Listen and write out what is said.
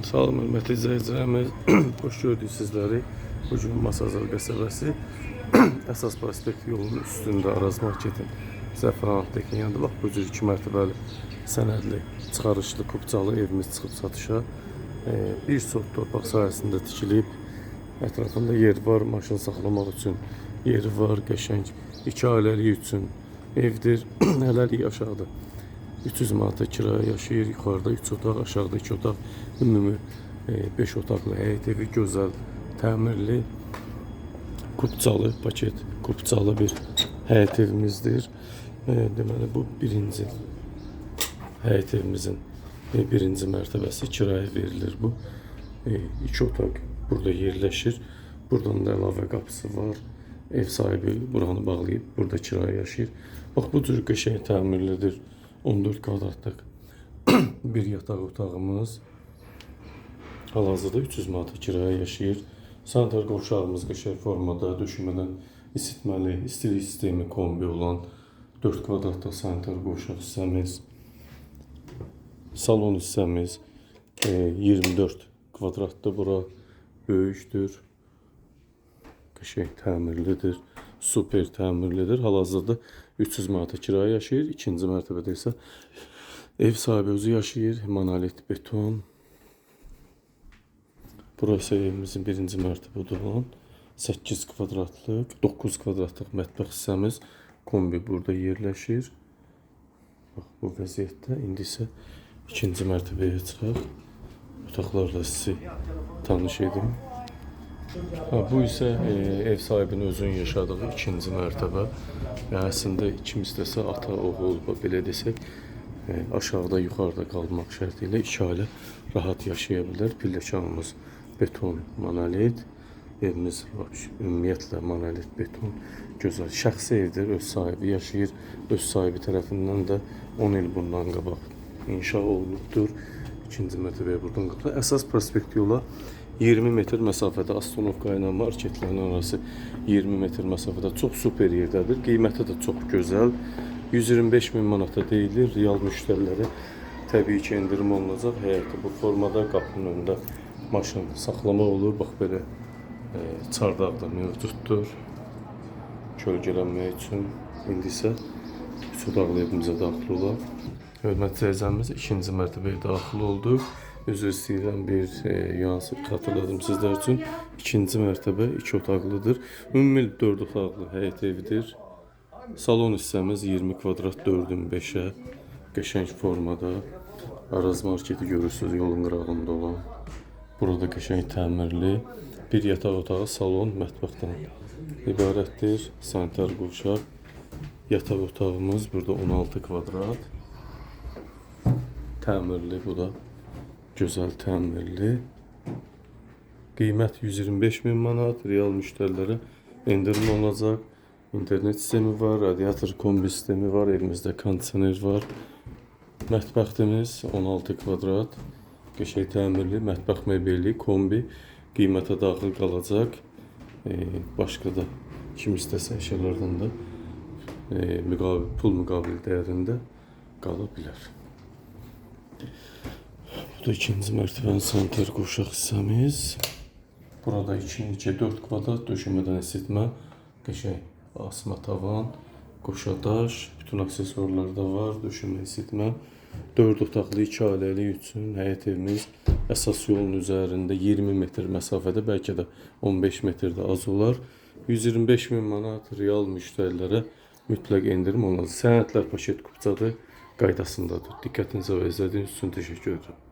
Salam hörmətli izləyicilərimiz, xoş gördük sizləri. Bugün Masazır qəsəbəsi əsas prospekt yolunun üstündə Araz Marketin Zəfəranatdakı yanında bax bu cür 2 mərtəbəli sənədli çıxarışlı kubcalı evimiz çıxıb satışa. Bir sot torpaq sahəsində tikilib, ətrafında yer var, maşın saxlamaq üçün yeri var, qəşəng 2 ailəlik üçün evdir. Hələlik aşağıda 300 manata kiraya yaşayır. Yuxarıda 3 otaq, aşağıda 2 otaq, ümumi 5 otaqlı həyət evi, gözəl, təmirli, kubcalı, paket kubcalı bir həyət evimizdir. Deməli bu birinci həyət evimizin birinci mərtəbəsi kiraya verilir bu. 2 otaq burada yerləşir. Buradan da əlavə qapısı var. Ev sahibi buranı bağlayıb burada kiraya yaşayır. Bax bu cür qəşəng təmirlidir. 14 kvadratlıq bir yataq otağımız. Hal-hazırda 300 manata kiraya yaşayır. Sanitar qovşağımız qəşəng formada, döşəmədən isitməli, istilik sistemi kombi olan 4 kvadratlıq sanitar qovşaq hissəmiz. Salon hissəmiz 24 kvadratdır bura, böyükdür. Qəşəng təmirlidir, super təmirlidir. Hal-hazırda 300 manata kiraya yaşayır. İkinci mərtəbədə isə ev sahibi özü yaşayır. Monolit beton. Burası evimizin birinci mərtəbədə olan 8 kvadratlıq, 9 kvadratlıq mətbəx hissəmiz. Kombi burada yerləşir. Bax, bu vəziyyətdə. İndi isə ikinci mərtəbəyə çıxaq. Otaqlarla sizi tanış edim. Bu isə ev sahibinin özünün yaşadığı ikinci mərtəbə. Əslində kim istəsə ata, oğul, belə desək, aşağıda, yuxarıda qalmaq şərti ilə 2 ailə rahat yaşaya bilər. Pilləkanımız beton, monolit. Evimiz ümumiyyətlə monolit, beton, gözəl, şəxsi evdir. Öz sahibi yaşayır. Öz sahibi tərəfindən də 10 il bundan qabaq inşa olunubdur. İkinci mərtəbəyə buradan qalır. Əsas prospekt yola 20 metr məsafədə, Astanovka ilə marketlərin arası 20 metr məsafədə, çox super yerdədir. Qiyməti də çox gözəl. 125 min manata deyilir. Real müştərilərə təbii ki, endirim olunacaq. Həyəti bu formada, qapının önündə maşın saxlamaq olur. Bax belə çardaq da mövcuddur. Kölgələnmək üçün. İndi isə 3 otaqlı evimizə daxil olaq. Hörmətli izləyicilərimiz, ikinci mərtəbəyə daxil olduq. Üzr istəyirəm, bir nüansı xatırladım sizlər üçün. İkinci mərtəbə 2 otaqlıdır. Ümumi 4 otaqlı həyət evidir. Salon hissəmiz 20 kvadrat 4-ün 5-ə. Qəşəng formada. Araz marketi görürsünüz yolun qırağında olan. Burada qəşəng təmirli. Bir yataq otağı, salon, mətbəxdən ibarətdir. Sanitar qovşaq. Yataq otağımız burada 16 kvadrat. Təmirli bu da. Gözəl təmirli. Qiymət 125 min manat. Real müştərilərə endirim olacaq. İnternet sistemi var, radiator kombi sistemi var, evimizdə kondisioner var. Mətbəximiz 16 kvadrat. Qəşəng təmirli, mətbəx mebeli, kombi qiymətə daxil qalacaq. Başqa da kim istəsə əşyalardan da pul müqabil dəyərində qala bilər. Bu da ikinci mərtəbənin sanitar qovşaq hissəmiz. Burada 2-4 kvadrat döşəmədən isitmə, qəşəng asma tavan, qoşadaş, bütün aksesuarlar da var, döşəmə isitmə. 4 otaqlı 2 ailəlik üçün həyət evimiz əsas yolun üzərində 20 metr məsafədə, bəlkə də 15 metrdə az olar. 125 min manat real müştərilərə mütləq endirim olacaq. Sənədlər paket kupçadır, qaydasındadır. Diqqətinizə və izlədiyiniz üçün təşəkkür edirəm.